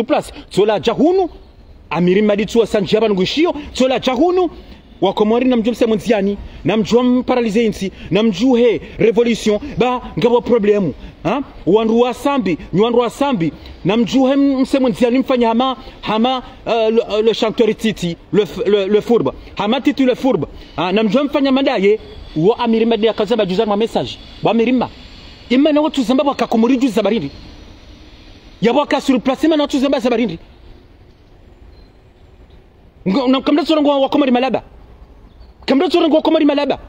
place tola jahunu Amiri Madi tuwa sanjaba ngushio tola jahunu wakomori na mjumse mwenziani na mjua paralize insi na mjuhe revolution ba ngabo problemu wandu wa sambi na mjuhe mse mwenziani mfanya hama le chanteur Titi le fourbe hama Titi le fourbe na mjua mfanya mandaye wa Amiri Madi akazaba juzana ma message wa Amiri Madi imana watu zamba wakakomori juzi sabarindi yabo akasuru place imana watu zamba sabarindi kamda sorongo wakomori malaba kamda sorongo wakomori malaba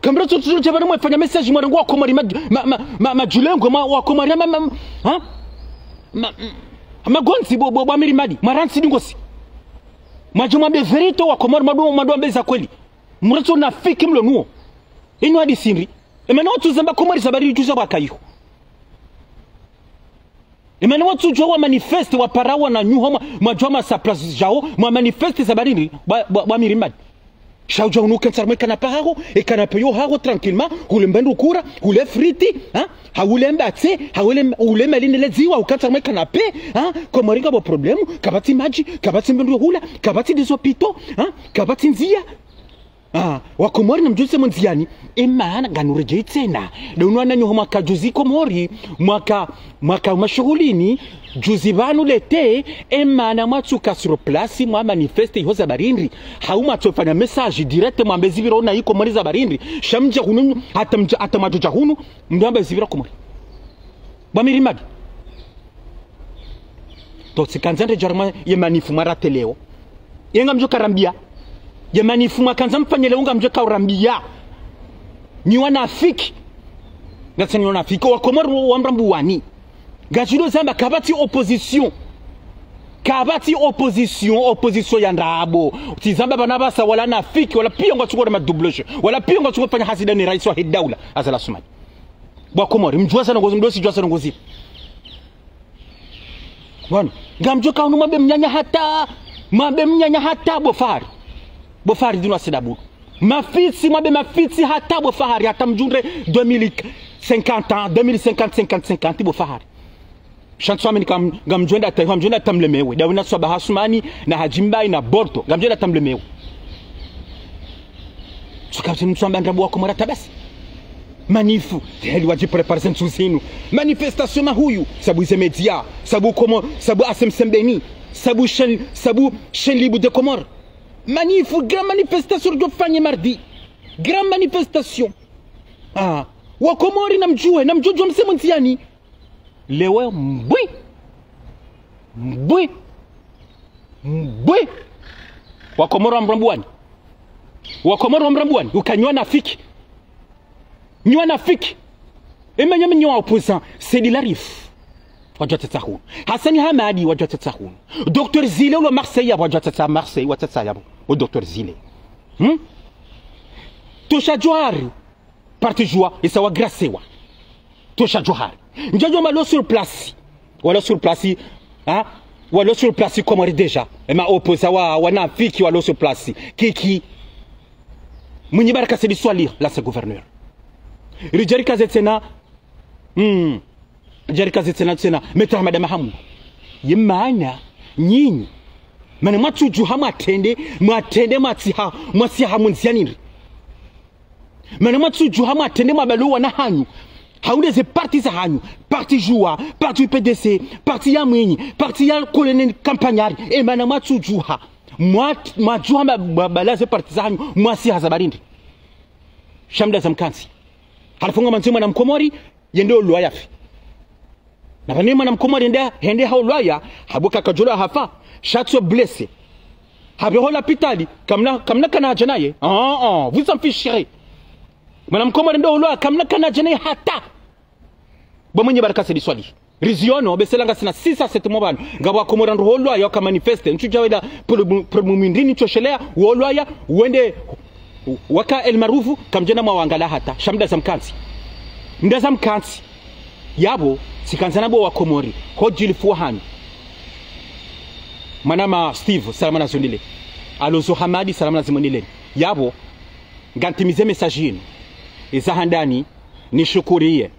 kamda sorongo jabana mwefanya message mwarongo wakomori majulengo wakomori magonzi bo Amiri Madi maransi dingosi majuma be verito wakomori madu mbeza kweli murato na fiki mlo nuo inu hadi sindri emana watu zamba komori sabari juza wakayo imana watu jua wa manifeste wa parawa na nyuho majoma sa place jao ma manifeste sabarindi ba Amiri Madi shauja unuka tsarme kanapa hago e kanapa yo hago tranquillement hule mbendu kura hule friti hule mbatse hule meline leziwa ukatsarme kanape komoringa bo problemu kabati maji kabati mbendu hula kabati des hôpitaux kabati nzia wakomori na mjuse mwenziani imana ganurejei tena donwana nyoho mwaka juzi komori mwaka mashughulini juzi banu lete imana mwatsuka sur place mwa manifeste ihoza barindri hauma tofanya message direct mwambe zibiro na iko mori za barindri shamja hunu hata majuja hunu mwambe zibiro komori Amiri Madi to sikanzande jarma yemanifu marate leo yenga mjo karambia jamani fuma kanza mfanyele unga mjeka urambia ni wanafiki ngatani wanafiki wakomori wamrambu wani gachilo zamba kabati opposition ya ndabo tizamba banabasa wala nafiki wala pia ngachukua ma doublage wala pia ngachukua fanya hasida ni rais wa hidaula azala Somali wakomori mjua sana ngozi mdosi jua sana ngozi bwana ngamjoka unu mabe mnyanya hata bofari dino asidabu mafitsi hata bofari hata mjundre 2050 bofari chanso amini ngamjwenda tamlemewe dawina swaba hasumani na hajimbai na borto ngamjwenda tamlemewe tukati mtsamba ndabu wako mara tabasi manifu heli waji prepare nsuzinu manifestation huyu sabu ize media sabu asemsembeni sabu chaîne libre de Comores manifu grand manifestation do fanye mardi grand manifestation wakomori namjua msemo ntiani lewe mbwi wakomori wa mrambuani ukanywa nafiki emanya mnywa opposant c'est de l'arif wajatatahu Hasani Hamadi wajatatahu Dr Zile wa Marseille wajatata Marseille watata yabo o Dr Zile tosha Johari parti joie et ça wa gracewa tosha Johari njajo malo sur place wala sur place Komori déjà et ma opposa wa nafiki wala sur place kiki mwenye baraka c'est swali la ce gouverneur rijarika zetsena jarika zetsena tsena metra madama hamu yimana nyinyi mana matuju hama atende masiha munzianiri mana matuju hama atende mabaluwa na hanyu haunde ze parti za hanyu parti joua parti PDC parti ya mwenyi parti ya colonel campagnari mana matuju ha majuha mabalaze parti za hanyu masiha za barindi shamda za mkansi halifunga manzima na mkomori yende oluaya fi na vanema na mkomori hende haoluaya habuka kajula hafa shatso blessé habehola pitali kamna kana janaye vous en fichez madame komori ndo oluaya kamna kana janaye hata bomwenye baraka sedi swali riziono beselanga sina 6 à 7 mois ngabwa komori ndo oluaya ka manifeste nchuja weda promumindini choshelea oluaya wende waka el marufu kamjena mawangala hata shamda zamkansi ndaza mkansi yabo sikanzana bo wakomori hojilifu hani manama Steve salamana zondile alozo Hamadi salamana zimonile yabo ngantimize message yenu izahandani nishukurie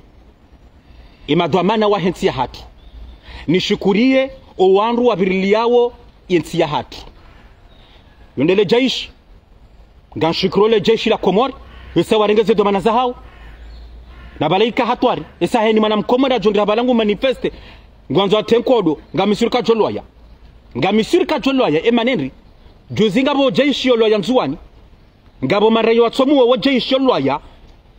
imadwamana wa hensi ya hatu nishukurie owanru wa biriliawo yensi ya hatu yondele jaish nganshukurole jeshi la Komori esa warengeze domana za hao na balaika hatwari esa heni mana mkomori ajondira balangu manifeste ngwanzo atenkodo ngamisirika joloya emanenri juzinga bo jeshi yoloya nzuani ngabo marayo watsomu wa jeshi yoloya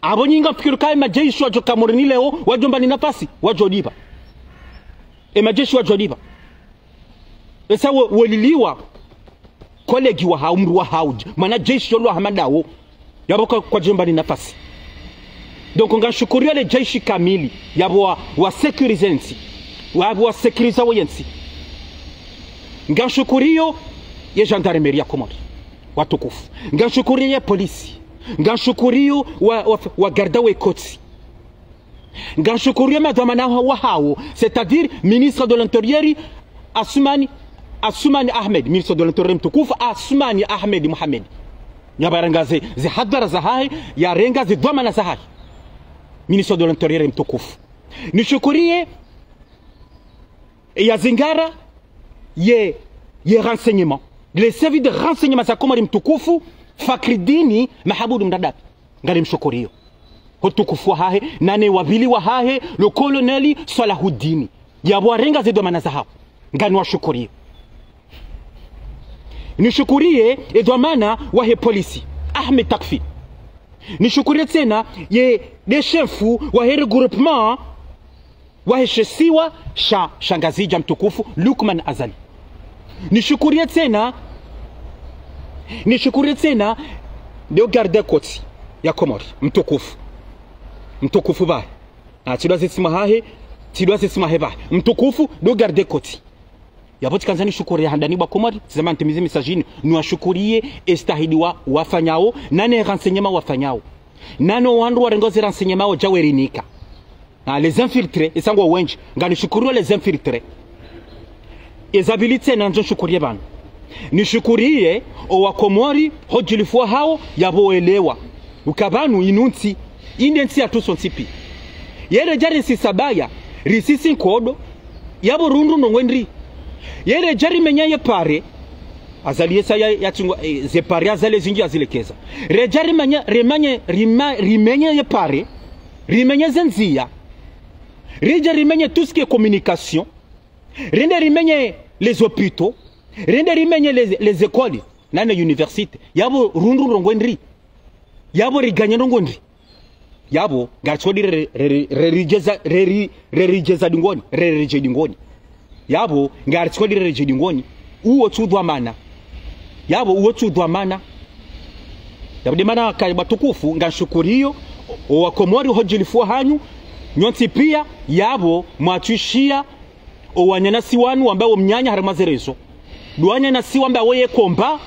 abo nyinga fikiruka ema jeshi wajo Kamori leo wajomba ni nafasi wajodiba ema jeshi wajodiba esa woliliwa kolegi wa haumru wa hauj mana jeshi yolo hamadawo yaboka kwa jomba ni nafasi donc ngashukuria le jeshi kamili yabo wa securizensi wa securiza wayensi ngashukurio ye gendarmerie ya Komori watukufu ngashukuria ye polisi ngashukurio wa garda we kotsi ngashukuria madamana wa hao c'est-à-dire ministre de l'intérieur Asumani Ahmed ministre de l'intérieur mtukufu Asumani Ahmed Mohamed nyabarangaze zi hadara za hai ya renga zi dwamana za hai ministre de l'intérieur mtukufu nishukurie ya zingara ye renseignement les services de renseignement za Komori mtukufu Fakridini Mahabudu Mdadabi ngari mshukurio hotukufu wa hahe nane wabili wa hahe le coloneli Salahudini yabo renga zi dwamana za hao ngani washukurio nishukurie edwamana wa he polisi Ahmed Takfi nishukurie tena ye de chefu wa he regroupement wa he shesiwa shangazija mtukufu Lukman Azali nishukurie tena de garde koti ya Komori mtukufu ba tilwaze sima he ba mtukufu de garde koti yaboti kanzani shukuri ya handani ba Komori zema ntimize message nuashukurie estahidi wafanyao nane renseignement wafanyao nano wandu warengoze renseignement jawerinika na les infiltrés esango wenji ngani shukuru les infiltrés ezabilite na njo shukurie bana nishukurie wa Komori hojilifua hao yaboelewa ukabanu inunti indensi atusonsipi yere jari sisabaya risisi nkodo yabo rundu nongwendri yere jari menyaye pare azaliye saya yatungo ze pare azale zingi azilekeza rejari rimenye ye pare rimenye zenzia rejari rimenye tout ce qui est communication rende rimenye les hôpitaux rende rimenye les écoles nane université yabo rundu rongwendri yabo riganye rongwendri yabo garchodi rerijeza dingoni yabo ngarchodi reje dingoni uwo tudwa mana yabo uwo tudwa mana yabo demana kai batukufu ngashukurio wa Komori hojilifua hanyu nyonti pia yabo mwatushia owanyana siwanu ambao mnyanya harimazerezo duanya na siwa ambao ye komba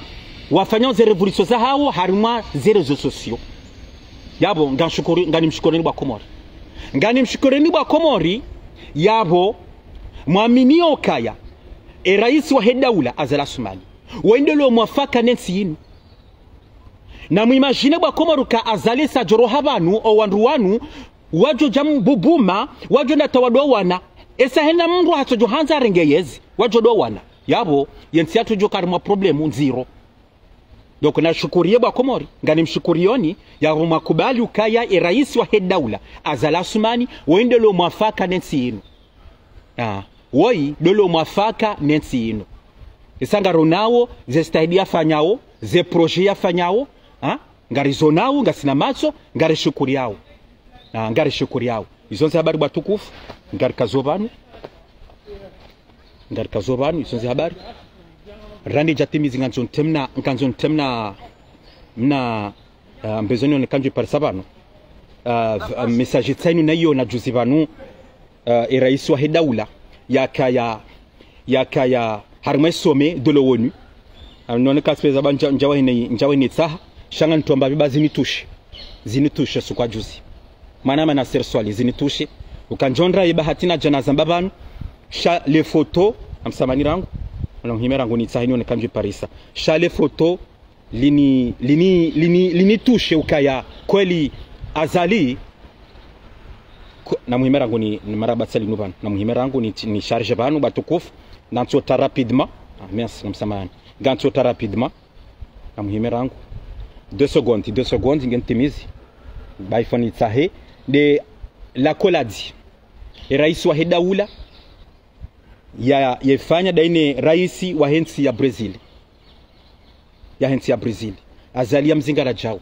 wafanya ze revolution za hao harima zerezo sosio yabo ngashukuru ngani mshukureni bwa Komori ngani mshukureni bwa Komori yabo mwaminio kaya rais wa hedaula azala Somali wendelo mwafaka nensi yinu na muimagine bwa Komoro ka azali sa joro habanu o wandu wanu wajo jam bubuma wajo na tawadwa wana esa hena mndu hatojo hanza rengeyezi wajo do wana yabo yensi hatojo karma problemu nziro. Donc na shukurie bwa Komori ngani mshukurioni ya rumakubali ukaya raisi wa hedaula azala sumani wende lo mwafaka nensi inu woi dolo mwafaka nensi inu isanga ronawo ze staidia fanyao ze projet ya fanyao ngari zonao ngasina macho ngari shukuri yao ngari shukuri yao izonze habari batukufu ngari kazobanu izonze habari randi jatimizi nganzon temna mna mbezoni onekanjwe par sabano message tsainu nayo na juzi banu raisi wa hedaula yakaya harma some dolo wonu none kaspeza banja njawe ni tsaha shanga ntomba biba zinitushe sukwa juzi mana serswali zinitushe ukanjondra ibahatina janaza mbabanu sha le photo amsamani rangu alonhimera ngoni tsaha ni onekanjwe parisa sha le photo lini tushe ukaya kweli azali na muhimera ngoni marabatsali nubana na muhimera ngoni ni charge banu batukufu nantsota rapidement merci msamani gantsota rapidement na muhimera ngo 2 secondes ngentimizi baifani tsahe de la koladi raisi wa hedaula yefanya daine raisi wa hensi ya Brazil azali ya mzingara jao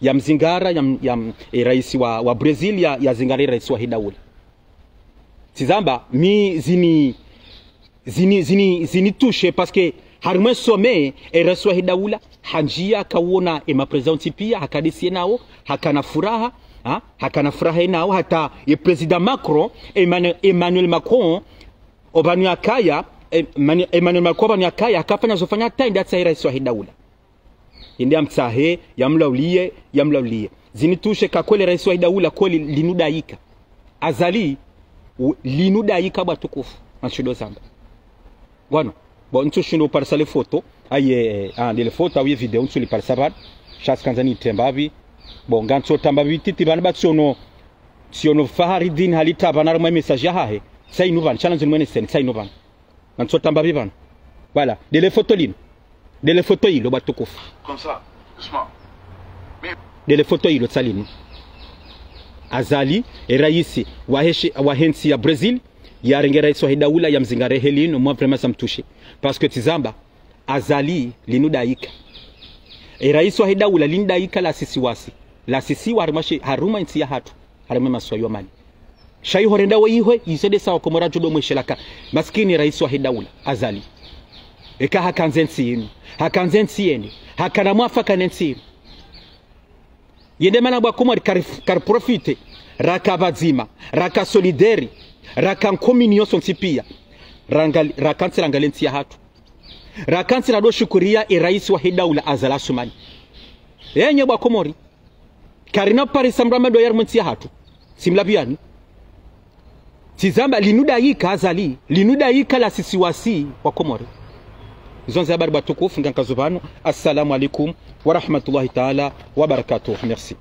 ya mzingara raisi wa Brazil ya zingara raisi wa hedaula tizamba mi zini touche parce que harimo sommet raisi wa hedaula hanjia kaona mapresenti pia hakadisi nao hakana furaha nao hata president Macron Emmanuel Macron obanu akaya Emmanuel Macron obanu akaya akafanya zofanya tenda tsa raisi wa hedaula indi amtsahe yamlaulie zinitushe kakwele raisi wa hedaula kweli linudaika azali linudaika batukufu machudo samba bueno bon ntushindo parsale photo aye le photo awie video nsuli parsabat chas kanzani tembavi bon ganso tambavi titi bana batsono siono faharidin halita bana ma message ya hahe sai nuvan challenge mwene sen sai nuvan ganso tambavi bana voilà de le photo lino de le photo ilo batukufu comme ça doucement de le photo ilo tsalini azali raisi wa hensi ya Brazil ya rengera raisi wa hedaula ya mzingare helino mwa vraiment samtushe parce que tizamba azali linudaika raisi wa hedaula lindaika la sisi haruma nsi ya hatu haruma maswayo mali shayi horenda weihwe yisede sawa komora jodo mweshelaka maskini raisi wa hedaula azali eka hakanzensi yende hakana mwafaka nensi yende mana bwa komori kar profite raka bazima raka solidari raka communion sontipia rakansi rangalensi ya hatu rakansi rado shukuria raisi wa hedaula azala sumani yenye bwa komori karina pari samrama do yarmunsi ya hatu simlabiani tizamba linudaika azali linudaika la sisi wasi wa komori zonze habari batukufu ngankazubano assalamu alaikum wa rahmatullahi ta'ala wa barakatuh merci